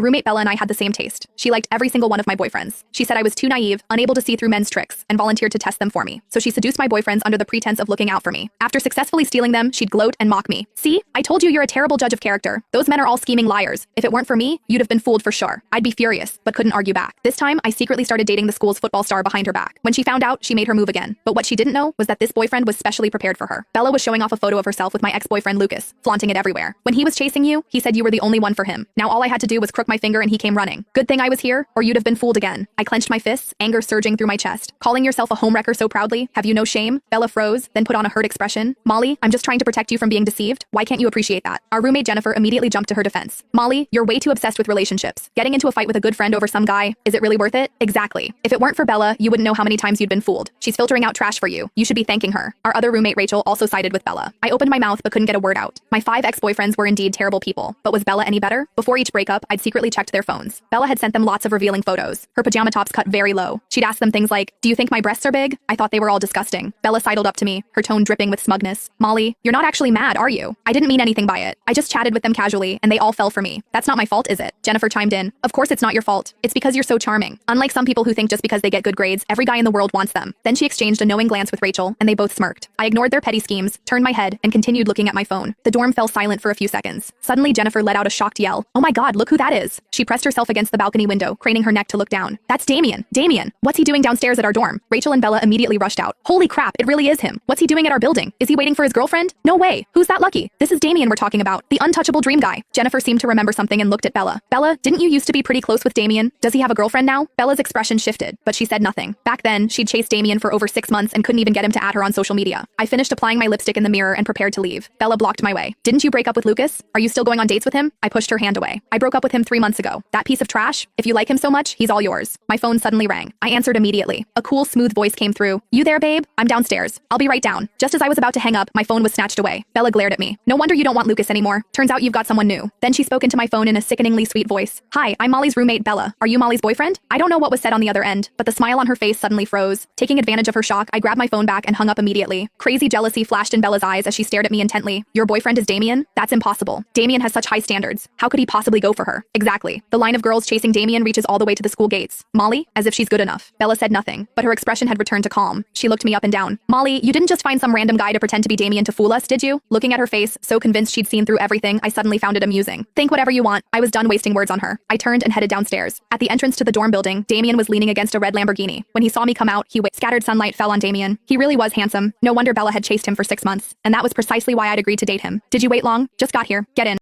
Roommate Bella and I had the same taste. She liked every single one of my boyfriends. She said I was too naive, unable to see through men's tricks, and volunteered to test them for me. So she seduced my boyfriends under the pretense of looking out for me. After successfully stealing them, she'd gloat and mock me. See? I told you you're a terrible judge of character. Those men are all scheming liars. If it weren't for me, you'd have been fooled for sure. I'd be furious, but couldn't argue back. This time, I secretly started dating the school's football star behind her back. When she found out, she made her move again. But what she didn't know was that this boyfriend was specially prepared for her. Bella was showing off a photo of herself with my ex-boyfriend Lucas, flaunting it everywhere. When he was chasing you, he said you were the only one for him. Now all I had to do was crook my finger and he came running. Good thing I was here, or you'd have been fooled again. I clenched my fists, anger surging through my chest. Calling yourself a homewrecker so proudly? Have you no shame? Bella froze, then put on a hurt expression. Molly, I'm just trying to protect you from being deceived. Why can't you appreciate that? Our roommate Jennifer immediately jumped to her defense. Molly, you're way too obsessed with relationships. Getting into a fight with a good friend over some guy, is it really worth it? Exactly. If it weren't for Bella, you wouldn't know how many times you'd been fooled. She's filtering out trash for you. You should be thanking her. Our other roommate Rachel also sided with Bella. I opened my mouth but couldn't get a word out. My 5 ex-boyfriends were indeed terrible people, but was Bella any better? Before each breakup, I'd secretly checked their phones. Bella had sent them lots of revealing photos. Her pajama tops cut very low. She'd ask them things like, "Do you think my breasts are big?" I thought they were all disgusting. Bella sidled up to me, her tone dripping with smugness. "Molly, you're not actually mad, are you? I didn't mean anything by it. I just chatted with them casually, and they all fell for me. That's not my fault, is it?" Jennifer chimed in. "Of course it's not your fault. It's because you're so charming. Unlike some people who think just because they get good grades, every guy in the world wants them." Then she exchanged a knowing glance with Rachel, and they both smirked. I ignored their petty schemes, turned my head, and continued looking at my phone. The dorm fell silent for a few seconds. Suddenly Jennifer let out a shocked yell. "Oh my god, look who that is." She pressed herself against the balcony window, craning her neck to look down. "That's Damien. Damien! What's he doing downstairs at our dorm?" Rachel and Bella immediately rushed out. "Holy crap, it really is him. What's he doing at our building? Is he waiting for his girlfriend? No way. Who's that lucky? This is Damien we're talking about, the untouchable dream guy." Jennifer seemed to remember something and looked at Bella. "Bella, didn't you used to be pretty close with Damien? Does he have a girlfriend now?" Bella's expression shifted, but she said nothing. Back then, she'd chased Damien for over 6 months and couldn't even get him to add her on social media. I finished applying my lipstick in the mirror and prepared to leave. Bella blocked my way. "Didn't you break up with Lucas? Are you still going on dates with him?" I pushed her hand away. "I broke up with him 3 months ago. That piece of trash? If you like him so much, he's all yours." My phone suddenly rang. I answered immediately. A cool, smooth voice came through. "You there, babe? I'm downstairs. I'll be right down." Just as I was about to hang up, my phone was snatched away. Bella glared at me. "No wonder you don't want Lucas anymore. Turns out you've got someone new." Then she spoke into my phone in a sickeningly sweet voice. "Hi, I'm Molly's roommate Bella. Are you Molly's boyfriend?" I don't know what was said on the other end, but the smile on her face suddenly froze. Taking advantage of her shock, I grabbed my phone back and hung up immediately. Crazy jealousy flashed in Bella's eyes as she stared at me intently. "Your boyfriend is Damien? That's impossible. Damien has such high standards. How could he possibly go for her?" "Exactly. The line of girls chasing Damien reaches all the way to the school gates." "Molly? As if she's good enough." Bella said nothing, but her expression had returned to calm. She looked me up and down. "Molly, you didn't just find some random guy to pretend to be Damien to fool us, did you?" Looking at her face, so convinced she'd seen through everything, I suddenly found it amusing. "Think whatever you want." I was done wasting words on her. I turned and headed downstairs. At the entrance to the dorm building, Damien was leaning against a red Lamborghini. When he saw me come out, scattered sunlight fell on Damien. He really was handsome. No wonder Bella had chased him for 6 months. And that was precisely why I'd agreed to date him. "Did you wait long? Just got here. Get in."